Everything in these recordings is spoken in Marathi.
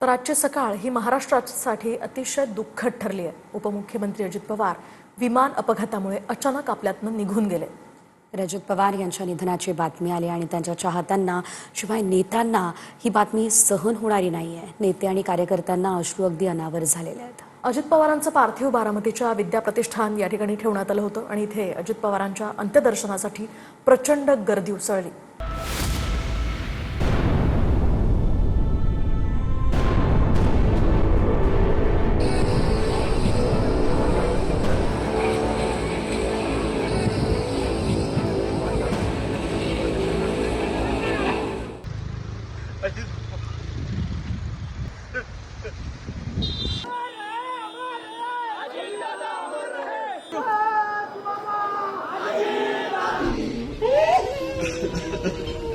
तर आजची सकाळ ही महाराष्ट्रासाठी अतिशय दुःखद ठरली आहे। उपमुख्यमंत्री अजित पवार विमान अपघातामुळे अचानक आपल्यातून निघून गेले। अजित पवार यांच्या निधनाची बातमी आली आणि त्यांच्या चाहत्यांना शिवाय नेत्यांना ही बातमी सहन होणारी नाहीये। नेते आणि कार्यकर्त्यांना अश्रू अगदी अनावर झालेले आहेत। अजित पवारांचं पार्थिव बारामतीच्या विद्या प्रतिष्ठान या ठिकाणी ठेवण्यात आलं होतं आणि इथे अजित पवारांच्या अंत्यदर्शनासाठी प्रचंड गर्दी उसळली।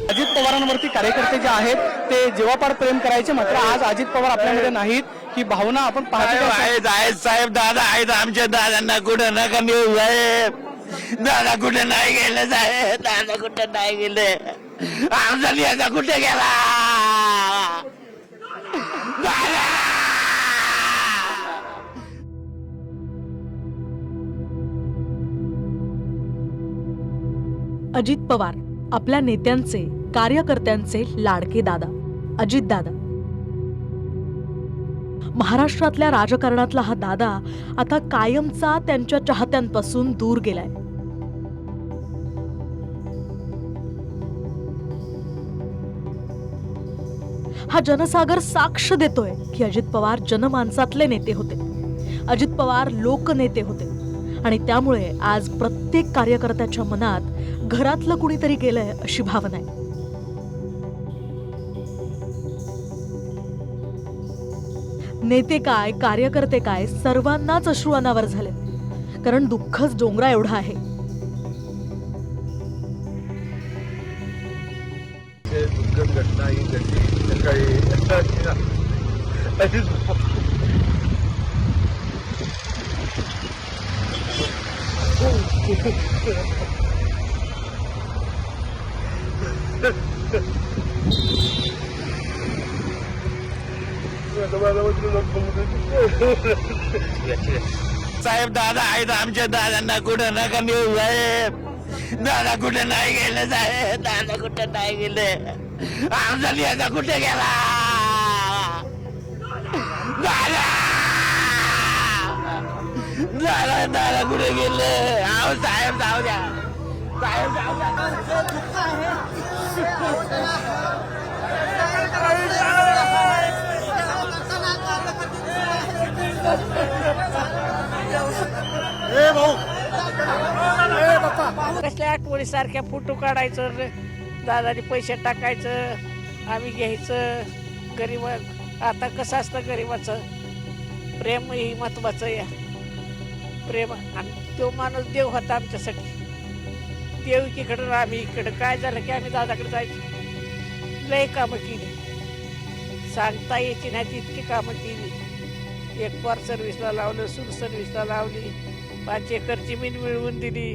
अजित पवारांवरती कार्यकर्ते जे आहेत ते जीवापाड प्रेम करायचे, मात्र आज अजित पवार आपल्यामध्ये नाहीत ही भावना आपण पाहतो। आहेत साहेब, दादा आहेत, आमच्या दादांना कुठं नका नेऊ साहेब, दादा कुठे नाही गेले साहेब, दादा कुठे नाही गेले, आमचा नेता कुठे गेला दादा। अजित पवार आपल्या नेत्यांचे कार्यकर्त्यांचे लाडके दादा अजित दादा। महाराष्ट्रातल्या राजकारणातला हा दादा आता कायमचा त्यांच्या चाहत्यांपासून दूर गेलाय। हा जनसागर साक्ष देतोय की अजित पवार जनमानसातले नेते होते, अजित पवार लोकनेते होते आणि त्यामुळे आज प्रत्येक कार्यकर्त्याच्या मनात घरातलं कुणीतरी गेलंय अशी भावना आहे। नेते काय कार्यकर्ते काय सर्वांनाच अश्रू अनावर झाले, कारण दुःखच डोंगरा एवढा आहे। दुर्गम घटना ही घडली सकाळी। साहेब दादा आहेत, आमच्या दादांना कुठं नका नेऊ साहेब, दादा कुठे नाही गेले साहेब, दादा कुठे नाही गेले, आमचा नेता कुठे गेला दादा, दादा दादा कुठे गेले, आहो साहेब जाऊ द्या, साहेब जाऊ द्या। कसल्या आठवणी सारख्या फोटो काढायचं, दादाने पैसे टाकायचं, आम्ही घ्यायचं। गरीब आता कसं असतं, गरीबाचं प्रेम ही महत्वाचं या प्रेम। आणि तो माणूस देव होता आमच्यासाठी, देव एकीकडं आम्ही इकडं। काय झालं की आम्ही दादाकडे जायचो, लय कामं केली, सांगता यायची नाही तितकी कामं केली। एक पार सर्व्हिसला लावलं, सूर सर्व्हिसला लावली, 5 एकर जमीन मिळवून दिली,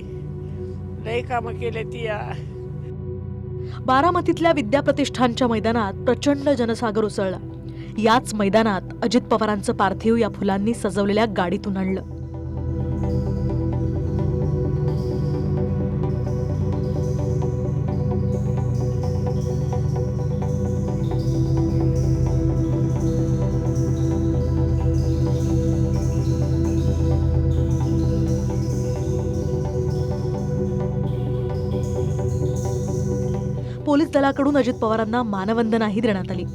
लय कामं केले ती या। बारामतीतल्या विद्या प्रतिष्ठानच्या मैदानात प्रचंड जनसागर उसळला। याच मैदानात अजित पवारांचं पार्थिव या फुलांनी सजवलेल्या गाडीतून आणलं। पोलीस दलाकडून अजित पवारांना मानवंदनाही देण्यात आली।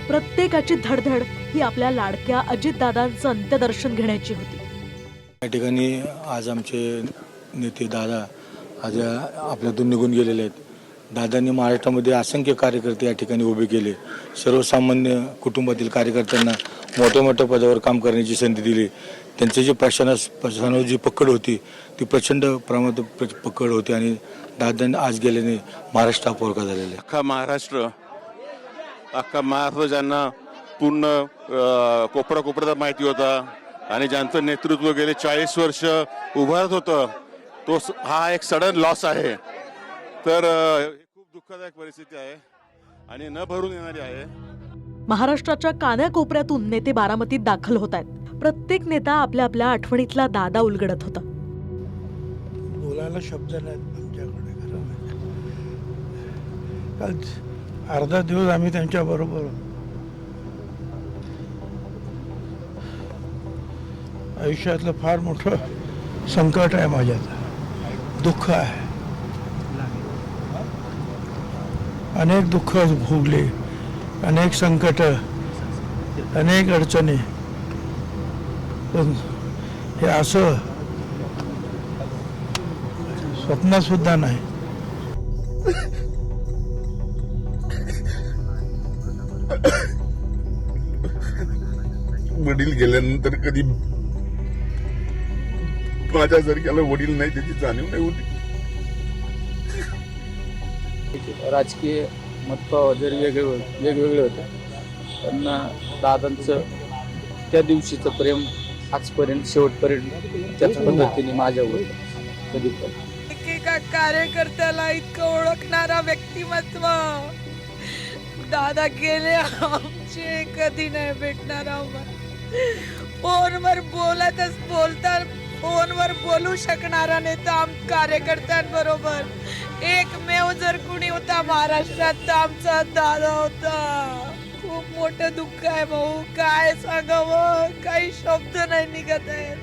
प्रत्येकाची धडधड ही आपल्या लाडक्या अजितदादांचं अंत्यदर्शन घेण्याची होती। या ठिकाणी आज आमचे नेते दादा आज आपल्यातून निघून गेलेले आहेत. दादांनी महाराष्ट्रामध्ये असंख्य कार्यकर्ते या ठिकाणी उभे केले. सर्वसामान्य कुटुंबातील कार्यकर्त्यांना मोठ्या मोठ्या पदावर काम करण्याची संधी दिली. त्यांची जी प्रशासनावर जी पकड होती ती प्रचंड प्रमाणात पकड होती आणि दादांनी आज गेल्याने महाराष्ट्र अपवार झालेला आहे. अख्खा महाराष्ट्र ज्यांना पूर्ण कोपऱ्यात माहिती होता आणि ज्यांचं नेतृत्व गेले 40 वर्ष उभारत होतं, तो हा एक सडन लॉस आहे. तर खूप दुःखदायक परिस्थिती आहे आणि न भरून येणारी आहे. महाराष्ट्राच्या कानाकोपऱ्यातून नेते बारामतीत दाखल होत आहेत. प्रत्येक नेता आपल्या आपल्या आठवणीतला दादा उलगडत होता. बोलायला शब्द नाहीत आमच्याकडे. खरं म्हणजे काल अर्धा दिवस आम्ही त्यांच्याबरोबर होतो. आयुष्यातलं फार मोठं संकट आहे माझ्यात, दुःख आहे. अनेक दुःख भोगले, अनेक संकट, अनेक अडचणी. पण हे असं स्वप्नात सुद्धा नाही. वडील गेल्यानंतर कधी माझ्यासारख्याला वडील नाही त्याची जाणीव नाही होती. राजकीय मतभाव जरी वेगवेगळे होते, पण दादांचं त्या दिवशीचं प्रेम आजपर्यंत शेवटपर्यंत त्याच पद्धतीने माझ्यावर कधी पण. एकेका कार्यकर्त्याला इतकं ओळखणारा व्यक्तिमत्व दादा गेले आमचे कधी नाही भेटणार. फोनवर बोलता फोनवर बोलू शकणारा नेता कार्यकर्त्यांबरोबर एकमेव जर कुणी होता महाराष्ट्रात तर आमचा दादा होता. खूप मोठं दुःख आहे भाऊ, काय सांगावं, काही शब्द नाही निघत आहेत.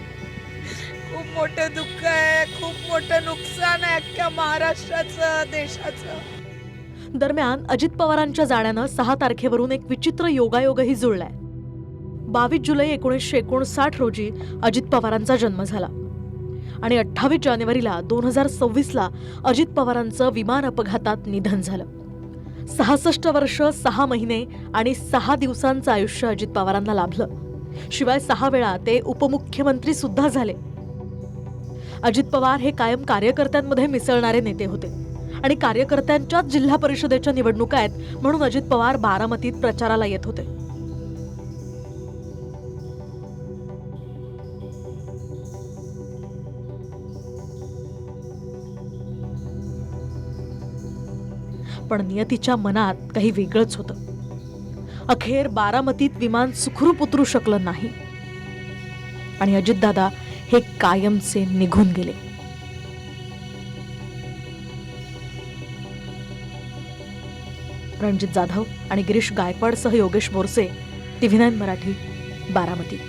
खूप मोठं दुःख आहे, खूप मोठं नुकसान आहे अख्ख्या महाराष्ट्राचं, देशाचं. दरम्यान अजित पवारांच्या जाण्यानं 6 तारखेवरून एक विचित्र योगायोगही जुळलाय. 22 जुलै 1959 रोजी अजित पवारांचा जन्म झाला आणि 28 जानेवारीला 2026ला अजित पवारांचं विमान अपघातात निधन झालं. 66 वर्ष 6 महिने आणि 6 दिवसांचं आयुष्य अजित पवारांना लाभलं. शिवाय 6 वेळा ते उपमुख्यमंत्री सुद्धा झाले. अजित पवार हे कायम कार्यकर्त्यांमध्ये मिसळणारे नेते होते आणि कार्यकर्त्यांच्याच जिल्हा परिषदेच्या निवडणुका आहेत म्हणून अजित पवार बारामतीत प्रचाराला येत होते. पण नियतीच्या मनात काही वेगळंच होतं. अखेर बारामतीत विमान सुखरूप उतरू शकलं नाही आणि अजितदादा हे कायमचे निघून गेले. रणजित जाधव आणि गिरीश गायकवाडसह योगेश बोरसे, TV9 मराठी, बारामती.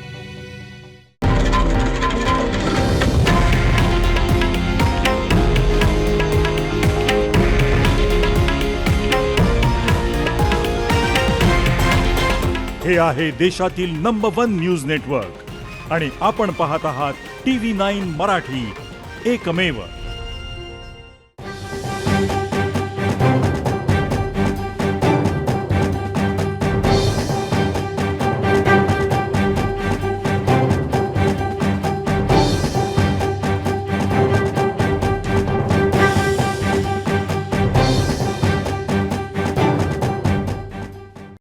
हे आहे देशातील नंबर 1 न्यूज नेटवर्क आणि आपण पाहत आहात TV9 मराठी, एकमेव.